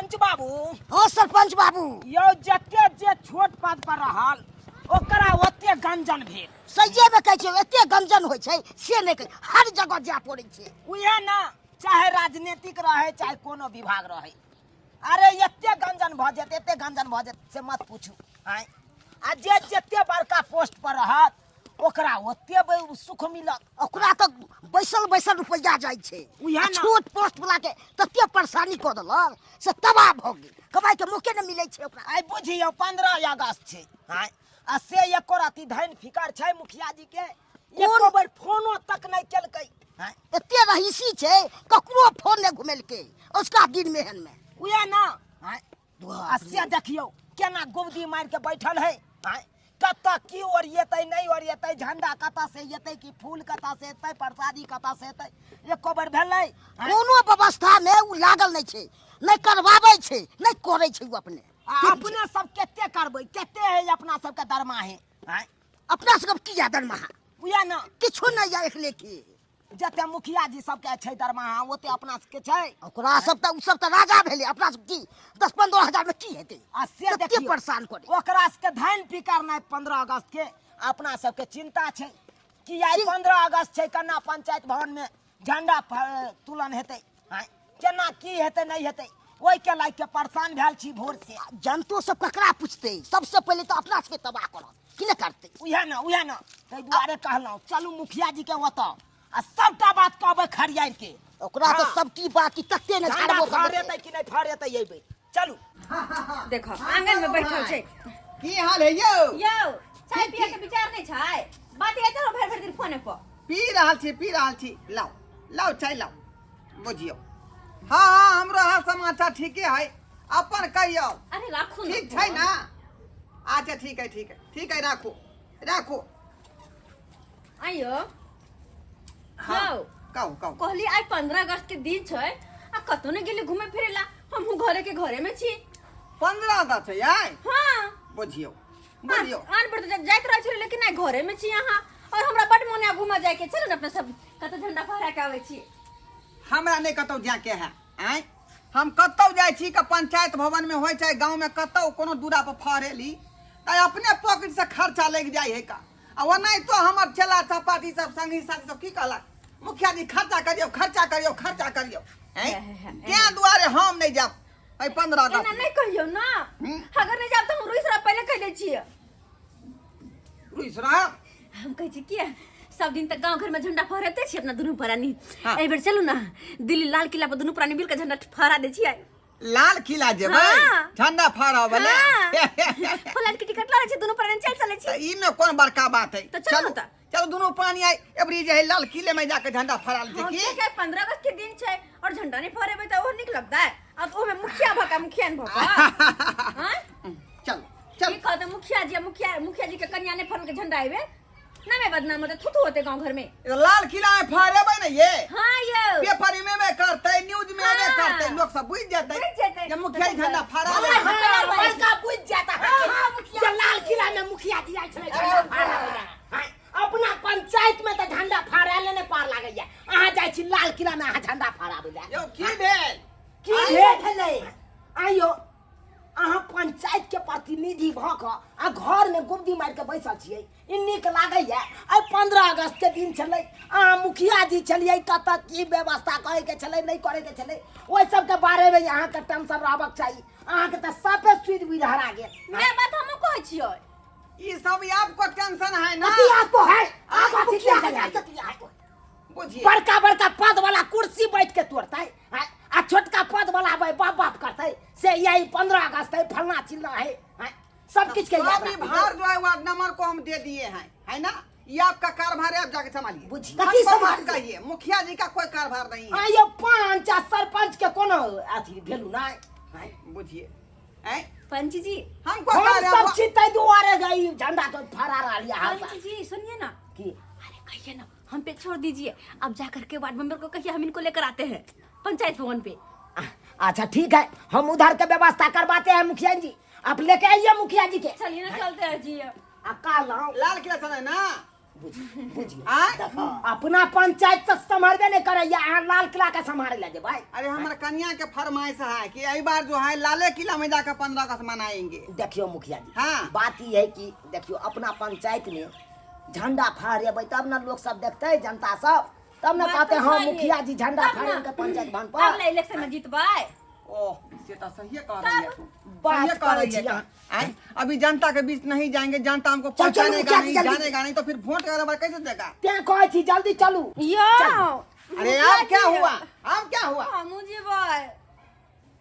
सरपंच बाबू। हाँ सरपंच बाबू। यो जते जे छोट पद पर रहल ओकरा ओते गंजन भेल। सहिए में कहै छै एते गंजन होइ छै से नहीं कह हर जगह जा पड़ै छै। उहे ना चाहे राजनीतिक रहे चाहे कोनो विभाग रहे। अरे एते गंजन भ जेते एते गंजन भ जेते से मत पूछू। आय आ जे जते बड़का पोस्ट पर रहत ओकरा ओते सुख मिलत। ओकरा तो बैसल बैसल रुपया जाय छै। उहे ना छोट पोस्ट वाला के तते परेशानी क देलक से तबाह भ गेल। कमाई के मौके न मिलै छै ओकरा। आय बुझियो 15 अगस्त छै। आय आ से एको राती धैन फिकर छै मुखिया जी के। एको बार फोनो तक नहीं केलकै। एते रहीसी छै ककरो फोन नहीं घुमेलकै उसका दिन मेहन में। उहे ना आ से देखियो केना गुबदी मार के बैठल है। कत की ओरिएतै नहीं ओरिएतै झंडा कत से एतै कि फूल कत से एतै प्रसादी कत से एतै एको बार भेलै। कोनो व्यवस्था में उ लागल नहीं छै नहीं करवाबै छै नहीं करै छै उ अपने। अपने सब केते करबै केते है अपना सब के दरमाहे। अपना सब की यादन महा उहे ना किछो नहीं या एकले की जते मुखिया जी सब के छै दरमाहा ओते अपना सब के छै। ओकरा सब त उ सब त राजा भेले अपना सब की 10-15 हजार में की हेतै। आ से देखियो परेशान करे ओकरा सब के धैन फिकर नहीं 15 अगस्त के अपना सब के चिंता छै कि आई 15 अगस्त छै कन्ना पंचायत भवन में झंडा तुलन हेतै। केना की हेतै नहीं हेतै ओइ के लाग के परेशान भेल छी भोर से। जनतो सब ककरा पूछते सबसे पहले तो अपना से तबाह करत कि न करते। उहे ना तै दुआरे कहलौ चलू मुखिया जी के ओतऽ आ सबटा बात कहबै खरियार के। ओकरा तो सब की बात की तकते न झंडा छाड़बो फहरेतै कि नहीं फहरेतै एबै चलू। देखो आंगन में बैठल छै। की हाल है यौ? यौ चाय पिए के विचार नहीं छै? बात ये चलो भर भर दिन फोन पर पी रहल छी लाओ लाओ चाय लाओ बुझियो। हाँ हमरो हाल समाचार ठीके है अपन कहियो। अरे राखू ठीक छै ना? अच्छा ठीक है राखू। आइयो हाँ यौ कहू कहली आई 15 अगस्त के दिन छै आ कतो न गेली घूमे फिरेला हमहू घरे में छी। 15 अगस्त है यार? हां बुझियो आन पर तो जाइत रह छी लेकिन आई घरे में छी यहाँ और हमरा बड मोने घूमा जाए के चलो न अपने सब कतो झंडा फहरा के आवे छी। हमरा नहीं कतौ जाए के है। आय हम कतौ जाए छी के पंचायत भवन में होय चाहे गांव में कतौ कोनो दूरा पर फहरेली त अपने पॉकेट से खर्चा लग जाए है का। आ ओनाई तो हमर चला चपाटी सब संगी साथी सब की कहला मुखिया जी खर्चा करियो क्या दुआरे हम नहीं जाब 15 अगस्त। एना नहीं कहियो ना अगर नहीं जाब त हम रुइसरा पहले कह दे छी। रुइसरा हम कह छी कि सब दिन तक गांव घर में झंडा फहराते छी अपना दुनू प्राणी। हाँ। ए बेर चलू ना दिल्ली लाल किला पर दुनू प्राणी मिल के झंडा फहरा दे छी। लाल किला जेबै हाँ। झंडा फहराबले फ्लाइट के टिकट लागे छी दुनू प्राणी चले छी। ई में कोन बड़का बात है। तो चलो त चलो दोनों प्राणी आई एबरी जे है लाल किले में जाके झंडा फहरा ले हाँ, की। ठीक है 15 अगस्त के दिन छै और झंडा नहीं फहरेबे त ओ निक लगता है। अब ओ में मुखिया भका हां चलो की कहते मुखिया जी के कन्या ने फहरल के झंडा आइबे ना में बदनाम होते थुथु होते गांव घर में। लाल किला में फहरेबे न ये हां यो पेपर में करते न्यूज में करते लोग सब बुझ जाते जब मुखिया जी झंडा फहरा ले बड़का बुझ जाता है कि लाल किला में मुखिया जी आइ छलै झंडा फहराबे। अपना पंचायत में तो झंडा फहराले ने पार लागैया अहाँ जाय छी लाल किला में अहाँ झंडा फहराबे ला। यो की भेलै आइयो अहाँ पंचायत के प्रतिनिधि भ क आ घर में गुब्दी मार के बैसल छियै ई नीक लागैया। आई 15 अगस्त के दिन छलै अहाँ मुखिया जी छलियै कत की व्यवस्था करे के छलै नहीं करे के छलै ओइ सब के बारे में अहाँ के टेंशन रहबाक चाहिए। अहाँ के त साफे स्वीट भी हरा गेल। मैं बात हम कहै छियै ये सब आपको टेंशन है ना? कथी आपको है आप कथी टेंशन है? बुझिए बड़का पद वाला कुर्सी बैठ के तोड़ते आ छोटका पद वाला बाप करते से यही 15 अगस्त है फलना चिलना है सब कुछ के सब विभाग जो है वार्ड नंबर को हम दे दिए हैं है ना। ये आपका कारभार है आप जाके संभालिए। कथी संभाल कहिए मुखिया जी का कोई कारभार नहीं है। ये पंच आ सरपंच के कोनो अथी भेलू ना बुझिए हैं पंच जी हमको हम सब चित्ते दुआरे गई झंडा तो फहरा रहा है। पंच जी सुनिए ना की अरे कहिए ना हम पे छोड़ दीजिए अब जाकर के वार्ड मेंबर को कहिए हम इनको लेकर आते हैं पंचायत भवन पे। अच्छा ठीक है हम उधर के व्यवस्था करवाते हैं मुखिया जी आप लेके आइए मुखिया जी के। चलिए ना चलते हैं जी। काल लाल किला चले ना बुझिए आय? देखो अपना पंचायत से संभालबे नहीं करे यहाँ लाल किला के संभाले ले भाई। अरे हमारे कन्या के फरमाइश है कि यही बार जो है लाले किला में जाकर 15 अगस्त मनाएंगे। देखियो मुखिया जी हाँ। बात ये है कि देखियो अपना पंचायत में झंडा फहरेबै तब ना लोग सब देखते जनता सब तब ना बात कहते तो हाँ सही है। मुखिया जी झंडा तब ना। फहरेंगे पंचायत भवन पर। अगले इलेक्शन में जीतबै। ओह से तो सही कह रही है तू। बात सही कह रही करे है छिया। आय? अभी जनता के बीच नहीं जाएंगे, जनता हमको चल, चल, पहचानेगा मुखिया जी, नहीं, जल्दी। जानेगा नहीं, तो फिर वोट का कैसे देगा? त्या कहै छी जल्दी चलू। यो अरे अब क्या हुआ? अब क्या हुआ? हम जीतबै।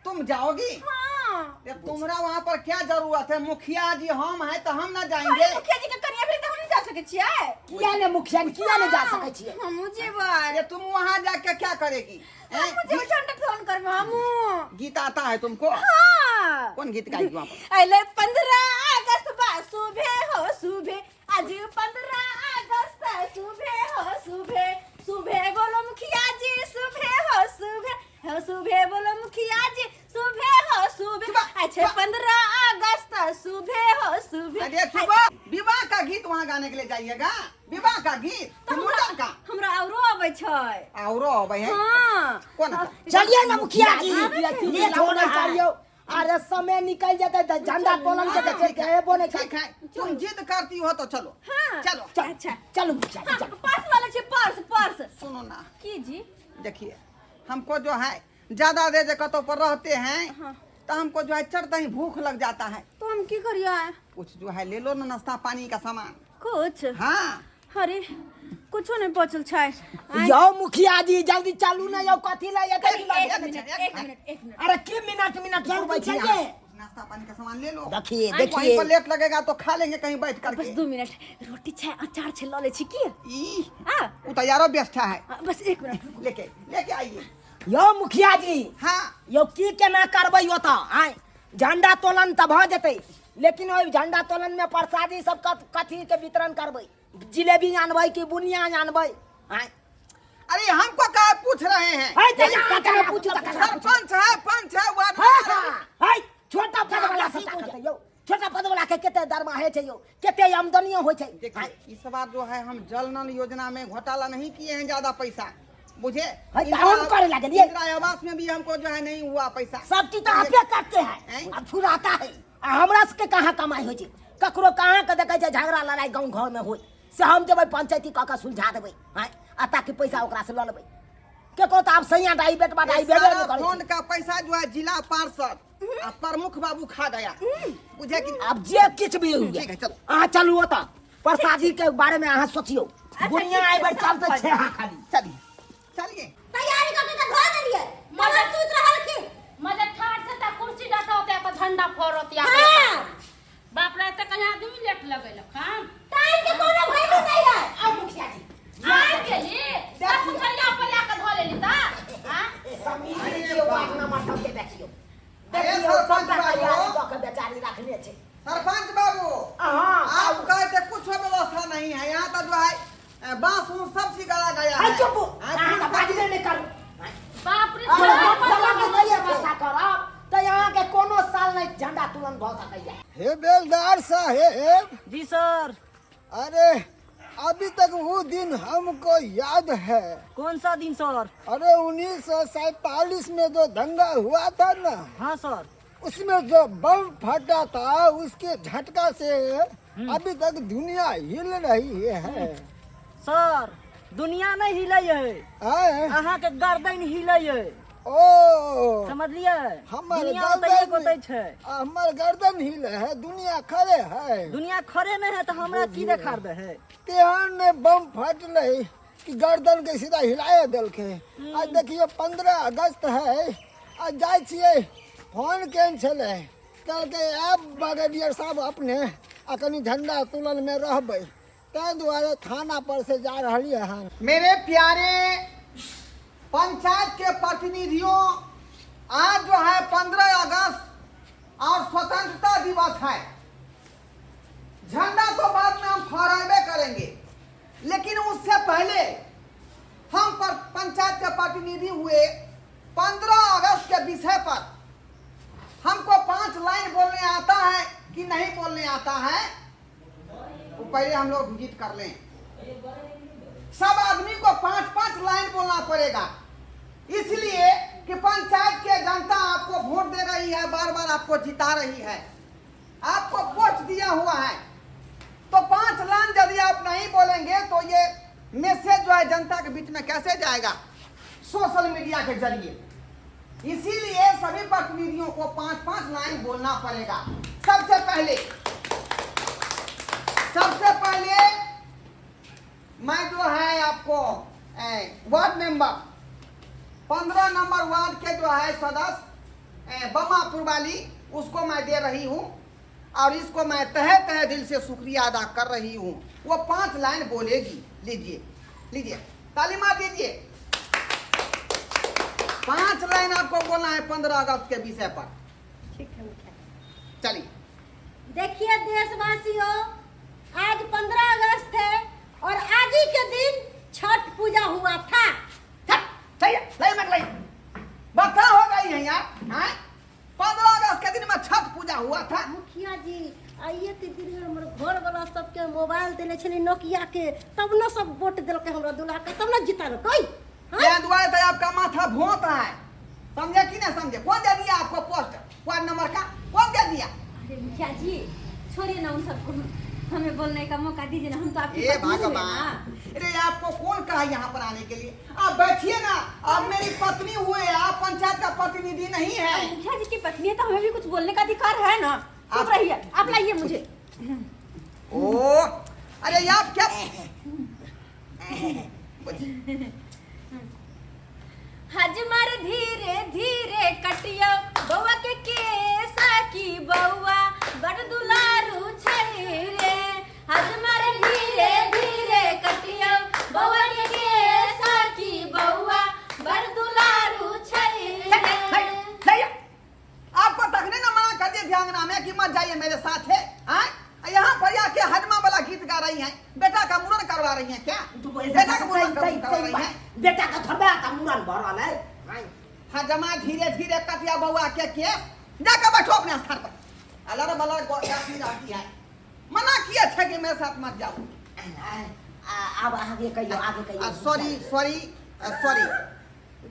तुम जाओगी? हाँ ये तुम्हारा वहाँ पर क्या जरूरत है? मुखिया जी हम हैं तो हम ना अरे जाएंगे। मुखिया जी के कन्या भी तो हम नहीं जा सके छियै। किया ने मुखिया किया ने जा सकै छियै? हम जीतबै। ये तुम वहाँ जाके क्या करेगी? हैं? मुझे झंडा फोन कर मामू। गीत आता है तुमको? हाँ कौन गीत गाएगी वहाँ पर? अले 15 अगस्त बा सुबह हो सुबह आज 15 अगस्त सुबह हो सुबह सुबह बोलो मुखिया जी सुबह हो सुबह बोलो मुखिया जी सुबह हो सुबह अच्छा 15 अगस्त सुबह हो सुबह। अरे सुबह विवाह का गीत वहाँ गाने के लिए जाइएगा। विवाह का गीत तो मुंडन का हमरा औरो आबै छै। औरो अबै है। हाँ कौन? चलिए ना मुखिया जी जी, लेट होना करियो। अरे समय निकल जाते तो झंडा तोलन के देखे के एबो नहीं ठीक है, तुम जिद करती हो तो चलो। हाँ चलो। अच्छा चलो मुखिया जी चलो। पर्स वाले छै पर्स सुनो ना, की जी देखिए हमको जो है ज्यादा देर जगहों पर रहते हैं हाँ। तो हमको जो है चढ़ते ही भूख लग जाता है। तो हम की करिए? कुछ जो है ले लो ना, नाश्ता पानी का सामान। कुछ हाँ अरे कुछो नहीं बचल छै। यो मुखिया जी जल्दी चालू ना यो कथी ला ये कथी ला एक मिनट अरे की मिनट घूरबै छी कुछ यहाँ? नाश्ता पानी का सामान ले लो। देखिए वहीं देखिए पर लेट लगेगा तो खा लेंगे कहीं बैठ बस करके। 2 मिनट रोटी छै अचार छै ल ले छी की? ई, हां वो तो यारो व्यस्त है। बस 1 मिनट लेके लेके आइए। यो मुखिया जी हाँ यो की केना करबै यो त आय झंडा तोलन त भ जेतै लेकिन ओइ झंडा तोलन में प्रसादी सब कथी के वितरण करबै? जिलेबी जानबै कि बुनिया जानबै? आय अरे हमको क्या पूछ रहे हैं? हाय त यहाँ कने पूछू त कने पूछू। सरपंच है, पंच है, वार्ड हां मेंबर है। हां हाय छोटा पद वाला सब कहते यो छोटा पद वाला के केते दरमाहे छै यो केते आमदनी होय छै? देखिए इस बार जो है हम जल नल योजना में घोटाला नहीं किए हैं ज्यादा पैसा, मुझे हाय त हम करे लागलिए इंदिरा आवास में भी हमको जो है नहीं हुआ पैसा। सब चीज तो आपे करते हैं हैं? अब फुराता है आ हमरा से कहाँ कमाई होय छै? ककरो कहाँ के देखै छै झगड़ा लड़ाई गांव घर में होय से हम जेबै पंचायती क के सुलझा देबै हैं आ ताकि पैसा ओकरा से ल लेबै। केकरो त आब सैया डाई बेटवा डाई बेबे सारा नहीं करे फंड का पैसा जो है जिला पार्षद और प्रमुख बाबू खा गया, बुझे कि अब जे किछ भी हुए ठीक है, चलो। अहाँ चलू ओता प्रसादी के बारे में अहाँ सोचियो दुनिया ठीक आइ छै, बेर चलते सब छे हाँ खाली चलिए चलिए। तैयारी करके तो धो देलिए मगर सूत रहल की मजे ठाड़ से ता कुर्सी डाटा होते पर झंडा फहरत या हां बाप रे त कहीं आदमी लेट लगैल खान टाइम के कोनो वैल्यू नहीं है। अब मुखिया जी आ गेली सब झंडा पर लाके धो लेली ता हां समीर जी के बात ना माथो के देखियो अरे देखियो सरपंच सबका बाबू। तैयारी क के बेचारी रखने छै। सरपंच बाबू हां आप कहते कुछ व्यवस्था नहीं है यहाँ तो जो है बांस उस सब सिगड़ा गया हाय है। चुप हाँ, अहाँ बाजले नहीं करू बाप रे अरे हम झंडा चला के पर नहीं व्यवस्था करब त यहाँ के कोनो साल नहीं झंडा तुलन भ सकैया। हे बेलदार साहेब, जी सर। अरे अभी तक वो दिन हमको याद है। कौन सा दिन सर? अरे 1947 में जो दंगा हुआ था ना, हाँ सर। उसमें जो बम फटा था उसके झटका से अभी तक दुनिया हिल रही है। सर दुनिया नहीं हिलै है आए? अहाँ के गर्दन हिलै है ओ समझलिए? हमर दुनिया ओतैये गोतै गर्दन छै हमर गर्दन हिले है, दुनिया खड़े है। दुनिया खड़े नहीं है तो हमरा की देखा दे है? तेहन ने बम फटले कि गर्दन के सीधा हिलाए देलके। आज देखिए 15 अगस्त है, आज जाय छियै फोन केन छले कहलकै आब ब्रिगेडियर साहब अपने आ कनी झंडा तोलन में रहबै, ताहि दुआरे थाना पर से जा रहलिए हन। मेरे प्यारे पंचायत के प्रतिनिधियों, आज जो है 15 अगस्त और स्वतंत्रता दिवस है। झंडा तो बाद में हम फहरावे करेंगे, लेकिन उससे पहले हम पर पंचायत के प्रतिनिधि हुए 15 अगस्त के विषय पर हमको 5 लाइन बोलने आता है कि नहीं बोलने आता है, वो पहले हम लोग विजिट कर लें। सब आदमी को 5-5 लाइन बोलना पड़ेगा, इसलिए कि पंचायत के जनता आपको वोट दे रही है, बार बार आपको जिता रही है, आपको पोस्ट दिया हुआ है। तो 5 लाइन यदि आप नहीं बोलेंगे तो ये मैसेज जो है जनता के बीच में कैसे जाएगा? सोशल मीडिया के जरिए। इसीलिए सभी प्रतिनिधियों को 5-5 लाइन बोलना पड़ेगा। सबसे पहले मैं जो है आपको वार्ड मेंबर 15 नंबर वार्ड के जो है सदस्य बमापुर वाली, उसको मैं दे रही हूँ और इसको मैं तहे दिल से शुक्रिया अदा कर रही हूँ। वो 5 लाइन बोलेगी। लीजिए तालीमात दीजिए। 5 लाइन आपको बोलना है 15 अगस्त के विषय पर। ठीक है मुखिया। चलिए। देखिए देशवासियों, आज 15 अगस्त है और आज ही के दिन छठ पूजा हुआ था। बता हो गई है यार। 15 अगस्त के दिन में छठ पूजा हुआ था। मुखिया जी आइए तो दिन में हमर घर वाला सबके मोबाइल देले छली नोकिया के, तब न सब वोट देलके हमरा दुल्हा के, तब न जिता कोई। क्या दुआरे तो आपका माथा भोंत है, समझे कि नहीं समझे? कौन दे दिया आपको पोस्ट वार्ड नंबर का? कौन दे दिया? अरे मुखिया जी छोड़िए ना उन सबको, हमें बोलने का मौका दीजिए ना, हम तो आपकी ए पत्नी हैं भगवान, ना। अरे आपको कौन कहा यहाँ पर आने के लिए? आप बैठिए ना, आप मेरी पत्नी हुए, आप पंचायत का प्रतिनिधि नहीं है। मुखिया जी की पत्नी है तो हमें भी कुछ बोलने का अधिकार है ना। चुप रहिए, आप लाइए मुझे। ओ अरे आप क्या हजमर धीरे धीरे कटिया बउआ के केसा की बउआ बड़ दुलारू छै रे। हजमर धीरे धीरे कटिया बउआ के केसा की बउआ बड़ दुलारू छै रे। आपको तखने न मना कर दिया ध्यान में कि मत जाइए मेरे साथ है। यहाँ पर आके हजमा वाला गीत गा रही हैं। बेटा का मुरन करवा रही हैं क्या? बेटा का मुरन करवा रही हैं? बेटा का थोड़ा आता मुरन भरल है। हजमा धीरे धीरे कटिया बउआ के जाकर बैठो अपने स्थान पर। अलर बलर जाती रहती है। मना किया था कि मेरे साथ मत जाओ। अब आगे कहियो। सॉरी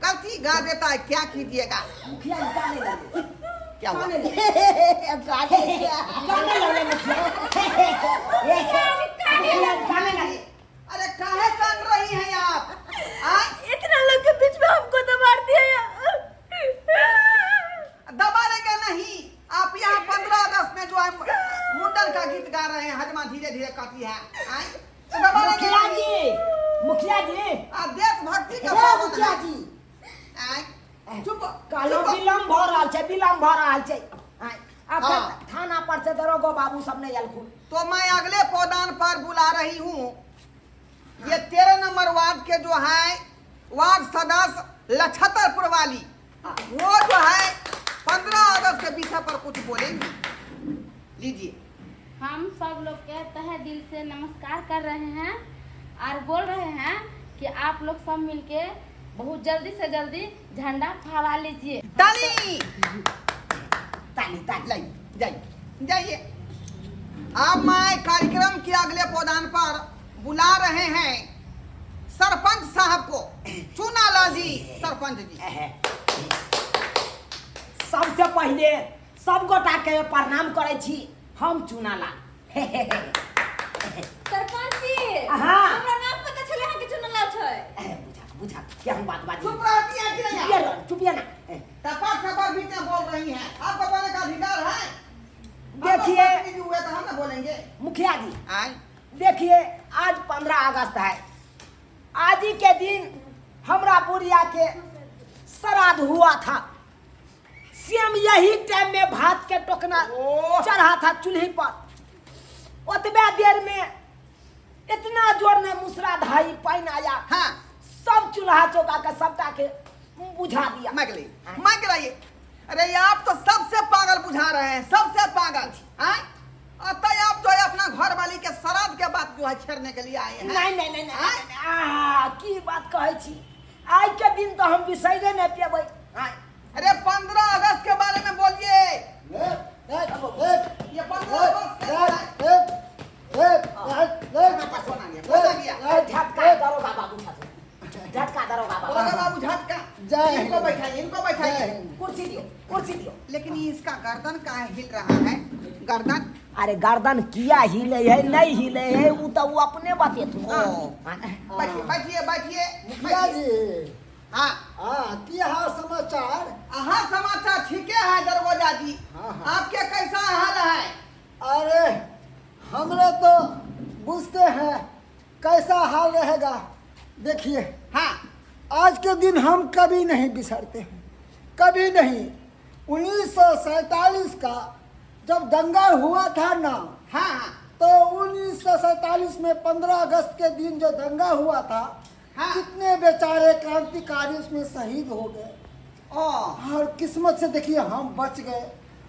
गलती गा देता है, क्या कीजिएगा? मुखिया गाने लगे। क्या हुआ? गाने लगे मुखिया। अरे काहे कान रही हैं आप? इतना लोग के बीच में हमको तो मार दिया। दबाएंगे नहीं। आप यहाँ 15 अगस्त में जो है मुंडन का गीत गा रहे हैं, हजमा धीरे धीरे काटी है। तो दबाएंगे नहीं। मुखिया जी आप देशभक्ति का मुखिया जी चुप कालो चुप। विलम्ब भ रहल छै। अब हाँ। थाना पर से दरोगा बाबू सब नहीं अलखुन। तो मैं अगले पौधान पर बुला रही हूँ। ये 13 नंबर वार्ड के जो है वार्ड सदस्य लछतरपुर वाली, वो जो है 15 अगस्त के विषय पर कुछ बोलेंगे। लीजिए। हम सब लोग के तहे दिल से नमस्कार कर रहे हैं और बोल रहे हैं कि आप लोग सब मिलके बहुत जल्दी से जल्दी झंडा फहरा लीजिए। ताली जाइए। अब मैं कार्यक्रम के अगले पौधान पर बुला रहे हैं सरपंच साहब को। चुनालाल जी, सरपंच जी। सबसे पहले सब गोटा के प्रणाम करे छी। हम चुनालाल। सरपंच जी हाँ। हमरा नाम पता चले है कि चुनालाल छै। बुझा क्या हम बात चुप रहती है कि नहीं? चुपिए ना। टपा बीच में बोल रही हैं। आपको बोलने का अधिकार है। देखिए आप प्रतिनिधि हुए तो हम ना बोलेंगे। मुखिया जी आए देखिए, आज 15 अगस्त है। आज ही के दिन हमरा बुढ़िया के श्राद्ध हुआ था। सेम यही टाइम में भात के टोकना चढ़ा था चूल्हे पर। उतबे देर में इतना जोर में मूसलाधारी पानी आया। हाँ। सब चूल्हा चौका का सबटा के बुझा दिया। माइक लाइए। अरे आप तो सबसे पागल बुझा रहे हैं, सबसे पागल। अतः आप जो है अपना घर वाली के श्राद्ध के बाद जो है छेड़ने के लिए आए हैं। नहीं की बात कहे छी। आज के दिन तो हम बिसरे नहीं पेबै। अरे 15 अगस्त के बारे में बोलिए। ये 15 अगस्त आपका गर्दन काहे हिल रहा है? गर्दन अरे गर्दन किया हिले है नहीं हिले है वो तो वो अपने बातें तू बैठिए बैठिए बैठिए मुखिया जी हाँ की हाल समाचार? हाँ समाचार ठीक है दरवाजा जी। हाँ। आपके कैसा हाल है? अरे हमरे तो बुझते हैं कैसा हाल रहेगा। देखिए हाँ आज के दिन हम कभी नहीं बिसरते हैं, कभी नहीं। 1947 का जब दंगा हुआ था ना, हाँ हाँ तो 1947 में 15 अगस्त के दिन जो दंगा हुआ था, हाँ। कितने बेचारे क्रांतिकारी उसमें शहीद हो गए और किस्मत से देखिए हम बच गए।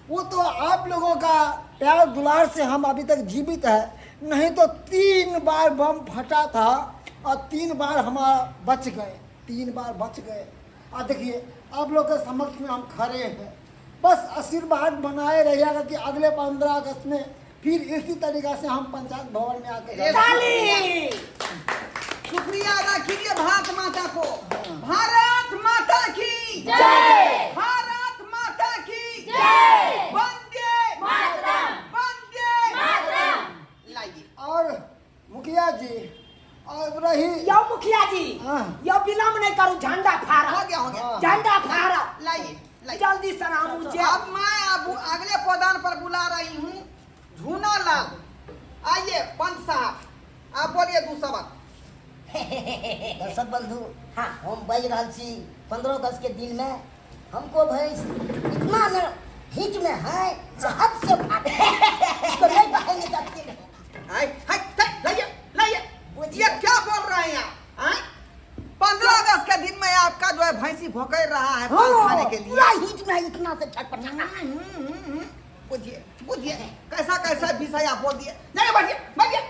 वो तो आप लोगों का प्यार दुलार से हम अभी तक जीवित है, नहीं तो 3 बार बम फटा था और 3 बार हमारा बच गए, 3 बार बच गए। और देखिए आप लोग के समक्ष में हम खड़े हैं, बस आशीर्वाद बनाए रहिएगा कि अगले 15 अगस्त में फिर इसी तरीका से हम पंचायत भवन में आके ताली शुक्रिया अदा कीजिए भारत माता को। भारत माता की जय। भारत माता की जय। वंदे मातरम। वंदे मातरम। लाइए और मुखिया जी और रही यो मुखिया जी हाँ। यो विलम्ब नहीं करूँ, झंडा फाड़ा हो गया झंडा फाड़ा लाइए लाइए। जल्दी सलाम मुझे। अब मैं अब अगले पौधान पर बुला रही हूँ झूना लाल। आइए पंत साहब आप बोलिए दूसरा बात। दर्शक बंधु, हाँ हम बज रहा छी 15 अगस्त के दिन में हमको भैंस इतना न हिच में है से हद से भाग इसको नहीं बहेंगे जाती है। लाइए लाइए ये क्या बोल रहे हैं आप? 15 अगस्त के दिन में आपका जो है भैंसी भोंकर रहा है पान खाने के लिए। पूरा हिच में है, इतना से छटपटाना। बुझिए बुझिए कैसा कैसा विषय आप बोल दिए। नहीं बैठिए बैठिए,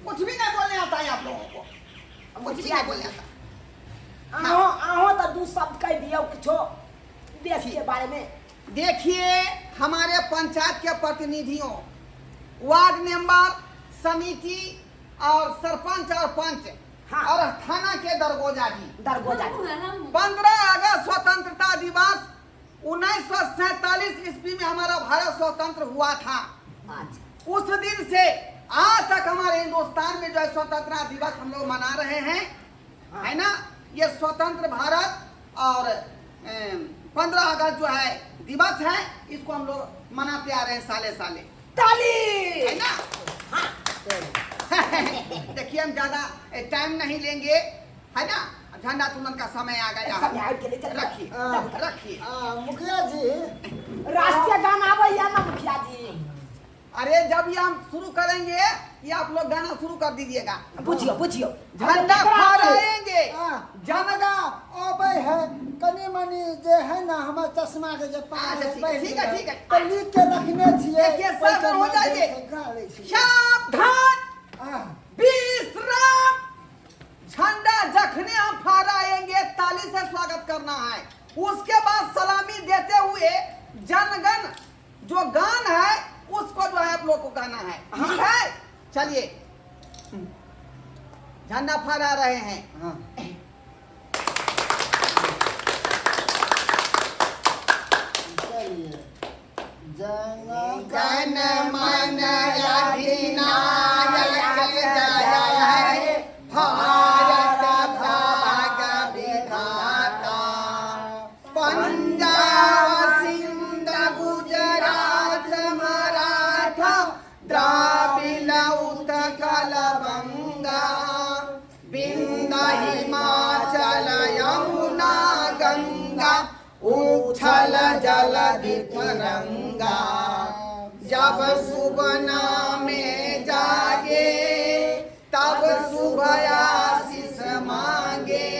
कुछ भी नहीं बोलने आता है आप लोगों को, कुछ भी नहीं बोलने आता। आहो आहो तो दू शब्द कह दियो कुछ देश के बारे में। देखिए हमारे पंचायत के प्रतिनिधियों, वार्ड मेंबर, समिति और सरपंच और पंच हाँ। और थाना के दरगोजा जी, दरगोजा 15 अगस्त स्वतंत्रता दिवस 1947 ईस्वी में हमारा भारत स्वतंत्र हुआ था। उस दिन से आज तक हमारे हिंदुस्तान में जो है स्वतंत्रता दिवस हम लोग मना रहे हैं, है ना। ये स्वतंत्र भारत और 15 अगस्त जो है दिवस है, इसको हम लोग मनाते आ रहे हैं साले साले, ताली है ना। देखिए हम ज्यादा टाइम नहीं लेंगे, है ना। झंडा तुलन का समय आ गया समय आ है, के लेकर रखिए हाँ। रखिए। मुखिया जी राष्ट्रीय गाना आवे या ना मुखिया जी? अरे जब ये हम शुरू करेंगे ये आप लोग गाना शुरू कर दीजिएगा। बुझियो बुझियो झंडा फहराएंगे। जनगा ओबे है कनी मनी जे है ना हमार चश्मा के जे पास अच्छा, ठीक है, ठीक है। तो लिख के रखने छिए। देखिए, सावधान हो जाइए। सावधान विश्राम। झंडा जखने हम फहराएंगे ताली से स्वागत करना है, उसके बाद सलामी देते हुए जनगण जो गान है उसको जो है आप लोग को गाना है, ठीक है। चलिए झंडा फहरा रहे हैं। जन मन अधिनायक जय है भारत भाग विधाता। पंजाब सिंध गुजरात मराठा द्राविड़ उत्कल बंगा विंध्य हिमाचल यमुना गंगा उछल जलधि तरंगा। जब सुबह में जागे तब सुबह आशीष मांगे।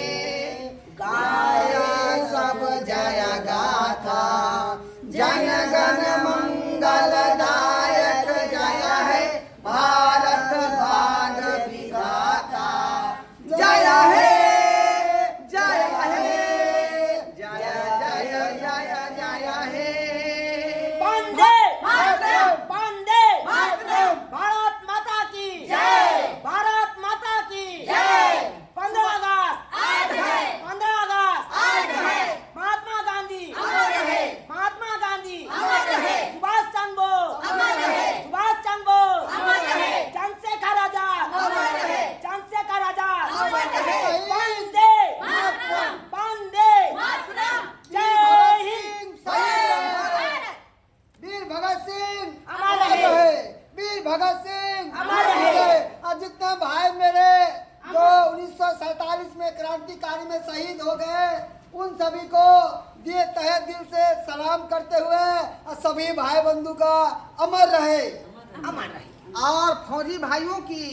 गाया सब जय गाथा जनगण मंगलदायक जय है भारत भाग विधाता। जय है जय है जय जय जय जय है। वंदे मातरम वंदे मातरम। भारत माता की जय। भारत माता की जय। 15 अगस्त आज है। 15 अगस्त आज है। महात्मा गांधी अमर रहे। महात्मा गांधी अमर रहे। भगत सिंह अमर रहे। और जितने भाई मेरे जो 1947 में क्रांतिकारी में शहीद हो गए उन सभी को दिए तहे दिल से सलाम करते हुए और सभी भाई बंधु का अमर रहे। अमर रहे। और फौजी भाइयों की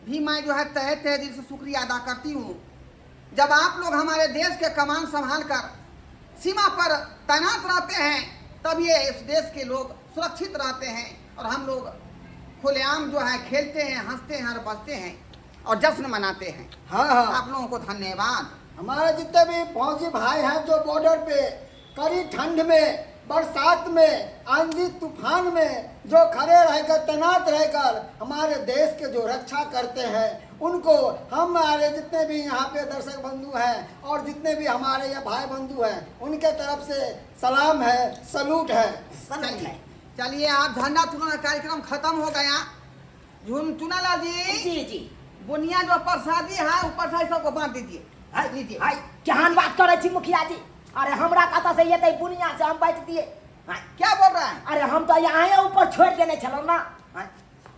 भी मैं जो है तहे तहे दिल से शुक्रिया अदा करती हूँ। जब आप लोग हमारे देश के कमान संभाल कर सीमा पर तैनात रहते हैं तब ये इस देश के लोग सुरक्षित रहते हैं और हम लोग खुलेआम जो है खेलते हैं, हंसते हैं और बचते हैं और जश्न मनाते हैं। हाँ हाँ, आप लोगों को धन्यवाद। हमारे जितने भी फौजी भाई हैं जो बॉर्डर पे कड़ी ठंड में, बरसात में, आंधी तूफान में जो खड़े रहकर तैनात रहकर हमारे देश के जो रक्षा करते हैं उनको हमारे जितने भी यहाँ पे दर्शक बंधु हैं और जितने भी हमारे यहाँ भाई बंधु हैं उनके तरफ से सलाम है, सलूट है। चलिए आप झंडा तुलना कार्यक्रम खत्म हो गया। चुनालाल जी, जी जी बुनिया जो प्रसादी है ऊपर से सबको बांट दीजिए। हाय लीजिए। हाय केहन बात करे छी मुखिया जी? अरे हमरा कता से ये बुनिया से हम बांट दिए। हाय क्या बोल रहे हैं? अरे हम तो यहाँ ऊपर छोड़ देने चलो ना। हाय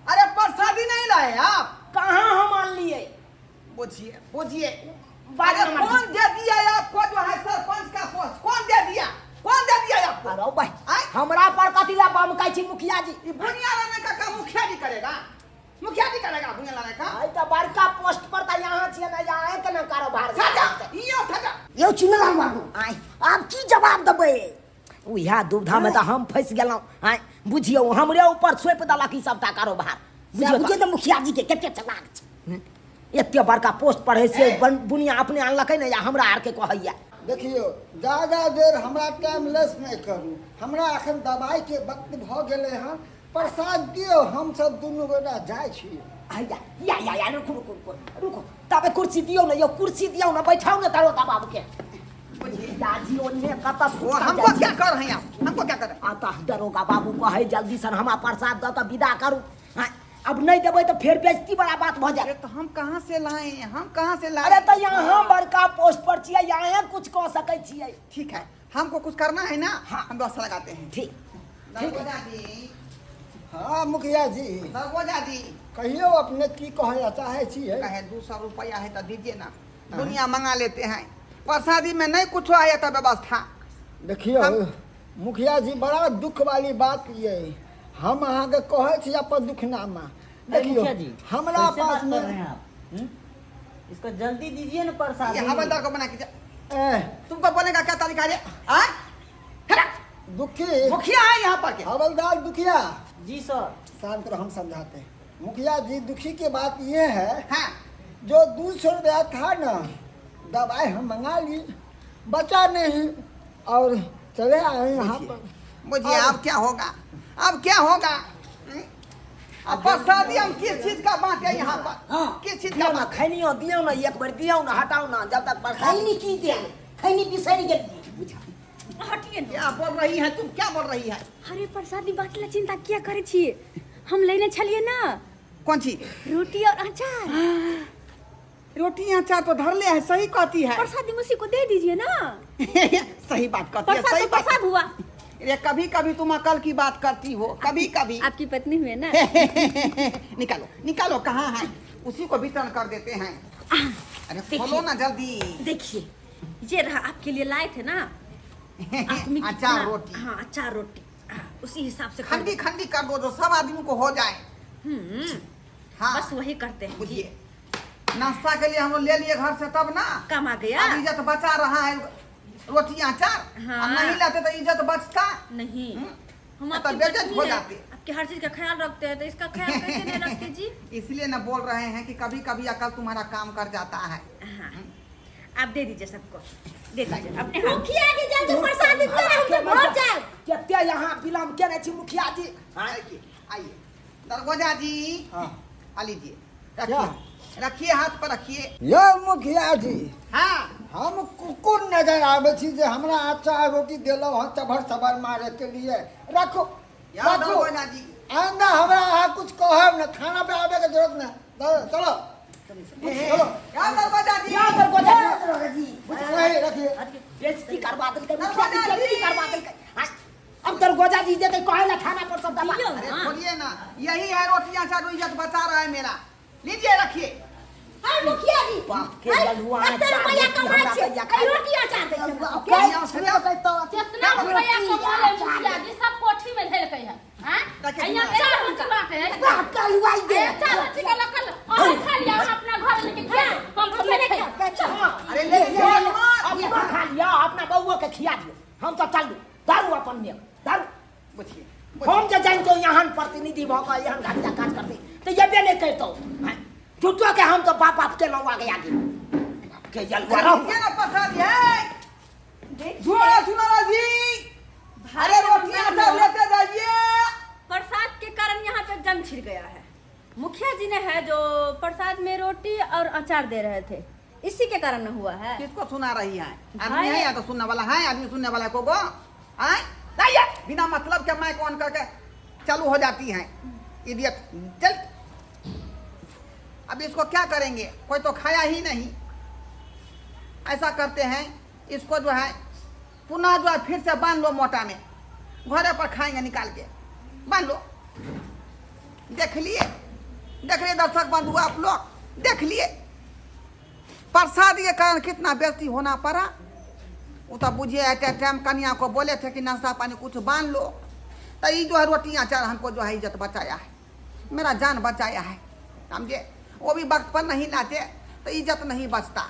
अरे प्रसादी नहीं लाए आप? कहाँ हम मान लिए? पूछिए पूछिए। बात अरे नंबर कौन दे दिया आपको जो है सरपंच का पोस्ट? कौन दे दिया? कौन दे दिया आपको? अरे भाई आय? हमरा पर कथी ला बम कहै छी मुखिया जी? ये बुनिया लाने का काम मुखिया जी करेगा? मुखिया जी करेगा बुनिया लाने का? हाय तो बड़का पोस्ट पर त यहाँ छिए ना, यहाँ के ना कारोबार। साजा यो साजा। यो चुनाव बाबू आय आप की जवाब देबै? उहा दुविधा में तो हम फंस गेलौं। आय बुझियो हमरे ऊपर छोप देलक ई सबटा कारोबार। बुझियो तो मुखिया जी के कते चलाक छै। एते बड़का पोस्ट पर है से बुनिया अपने अनलकै ने या हमरा आर के कहैया। देखियो ज्यादा देर हमरा टाइम लेस नहीं करू, हमरा अखन दवाई के वक्त भ गेले हैं। प्रसाद दियो, हम सब दुनू गोटा जाय छी। या रुको रुको रुको रुको तबे कुर्सी दियो ना, यो कुर्सी दियो ना, बैठाओ ना तारो बाबू के। दादी ओने कता वो हमको क्या कर रहे हैं आप? हमको क्या कर रहे हैं? आता दरोगा बाबू कहे जल्दी सन हमरा प्रसाद द त विदा करू। अब नहीं देबै तो फिर बेइज्जती वाला बात भ जाए। तो हम कहाँ से लाए? हम कहाँ से लाए? अरे तो यहाँ बड़का पोस्ट पर छिए, यहाँ कुछ कह सकै छिए। ठीक है, हमको कुछ करना है ना। हाँ। हम व्यवस्था लगाते हैं। ठीक दरगोजा जी, हाँ मुखिया जी दरगोजा जी कहियो अपने की कहला चाहे छिए? कहे 200 रुपया है तो दीजिए ना, दुनिया मंगा लेते हैं। प्रसादी में नहीं कुछ है तो व्यवस्था। देखियो मुखिया जी बड़ा दुख वाली बात ये, हम अहाँ के कहे छी अपन दुखनामा। देखियो हमरा पास में इसको जल्दी दीजिए ना प्रसाद। ये हवलदार को बना कीजिए। तुमको बनेगा क्या तरीका है? दुखी मुखिया है यहाँ पर के। हवलदार दुखिया जी सर। शांत रहो, हम समझाते हैं। मुखिया जी दुखी की बात ये है, हाँ। जो 200 रुपया था ना दवाई हम मंगा ली, बचा नहीं और चले आए यहाँ पर। मुझे अब क्या होगा? अब क्या होगा? अब प्रसादी हम किस चीज का बांटे यहाँ पर? हाँ किस चीज का दियो ना, बांटे? खैनियो दियो ना, एक बार दियो ना, हटाओ ना, जब तक प्रसाद खैनी की दे, खैनी बिसरी गेली। हटिए ना। क्या बोल रही है तुम? क्या बोल रही है? अरे प्रसादी बाटला चिंता किया करे छिए? हम लेने छलिए ना कौन सी रोटी और अचार। रोटी अचार तो धर ले है, सही कहती है। प्रसादी मुसी को दे दीजिए ना। सही बात करती है, प्रसाद सही तो बात। प्रसाद हुआ। ये कभी कभी तुम अकल की बात करती हो, कभी कभी। आपकी पत्नी हुए ना। निकालो निकालो, कहाँ है? उसी को वितरण कर देते हैं। अरे खोलो ना जल्दी। देखिए ये रहा, आपके लिए लाए थे ना। आप मिक्स अचार ना- रोटी। हाँ अचार रोटी। हाँ, उसी हिसाब से कर खंडी खंडी कर दो जो सब आदमी को हो जाए। हाँ बस वही करते हैं। बुझिए, नाश्ता के लिए हम लोग ले लिए घर से तब ना। काम आ गया। अब इज्जत बचा रहा है रोटी अचार। हाँ। अब नहीं लाते तो इज्जत बचता। नहीं हम तो आपकी बेइज्जत पत्नी हो हैं। जाते। आपके हर चीज का ख्याल रखते हैं, तो इसका ख्याल कैसे नहीं रखते जी? इसलिए ना बोल रहे हैं कि कभी कभी अकल तुम्हारा काम कर जाता है। हाँ आप दे दीजिए सबको, दे दीजिए अपने हाथ। मुखिया जी जल्दी प्रसादी दे, हम तो भर जाए। केते यहाँ विलम्ब केने छी मुखिया जी? आइए आइए दरगोजा जी। हाँ। आ लीजिए, क्या? रखिए रखिए, हाथ पर रखिए। यो मुखिया जी हाँ हम कुकुर नजर आवे छी जे हमरा अचार रोटी देलो हँ चबर चबर मारे के लिए। रखो यहाँ रखो, दरगोजा जी। आइंदा हमरा अहाँ कुछ कहब न, खाना पे आवे के जरूरत न। चलो चलो यहाँ दरगोजा जी। या दरगोजा जी वही रखिए। बेइज्जती करवा देलकै मुखिया जी, बेइज्जती करवा देलकै। हाय अब तेरे गोजा जी देते कहे ना खाना पर सब दबा अरे छोड़िए ना, यही है रोटियां चार इज्जत बचा रहा है मेरा। लीजिए रखिए। हाय मुखिया जी बाप के हाय, ललुआ ने अत्तर चार रुपया रोटी कमाई हमरा छै, भैया कई रोटियां चार दै छै। क्या से तो कितना रुपया कमाले मुखिया जी सब कोठी में धैलकै है हैं यहाँ चार रोटी बाटे है बाप का लुआई दे चार रोटी के लकल और खा लिया अपना घर लेके खा हम सब नहीं खाए अरे ले अब ये खा लिया अपना बउआ के खिया दियो हम सब चल दारू अपन में दारू बुझिए हम जे जाइन तो यहाँ प्रतिनिधि भ के यहाँ घाटा काज करते तो ये बे नहीं कहतो झूठो के हम तो बाप बाप के लौआ गया के जलवा रहो ये ना प्रसाद है झूठा सुनारा जी। अरे रोटियां चार लेते जाइए। प्रसाद के कारण यहाँ पे जंग छिड़ गया है। मुखिया जी ने है जो प्रसाद में रोटी और अचार दे रहे थे, इसी के कारण हुआ है। किसको सुना रही है? आदमी भाई- है या तो सुनने वाला है, आदमी सुनने वाला को गो आए नहीं बिना मतलब के माइक ऑन करके चालू हो जाती है इडियट। चल अब इसको क्या करेंगे, कोई तो खाया ही नहीं। ऐसा करते हैं इसको जो है पुनः जो है फिर से बांध लो मोटा में, घोड़े पर खाएंगे निकाल के बांध लो। देख लिए दर्शक बंधु आप लोग देख लिए प्रसाद के कारण कितना बेइज्जती होना पड़ा। वो तो बुझे एट ए टाइम कन्या को बोले थे कि नाश्ता पानी कुछ बांध लो, तो ये जो है रोटियां चार हमको जो है इज्जत बचाया है, मेरा जान बचाया है समझे। वो भी वक्त पर नहीं लाते तो इज्जत नहीं बचता।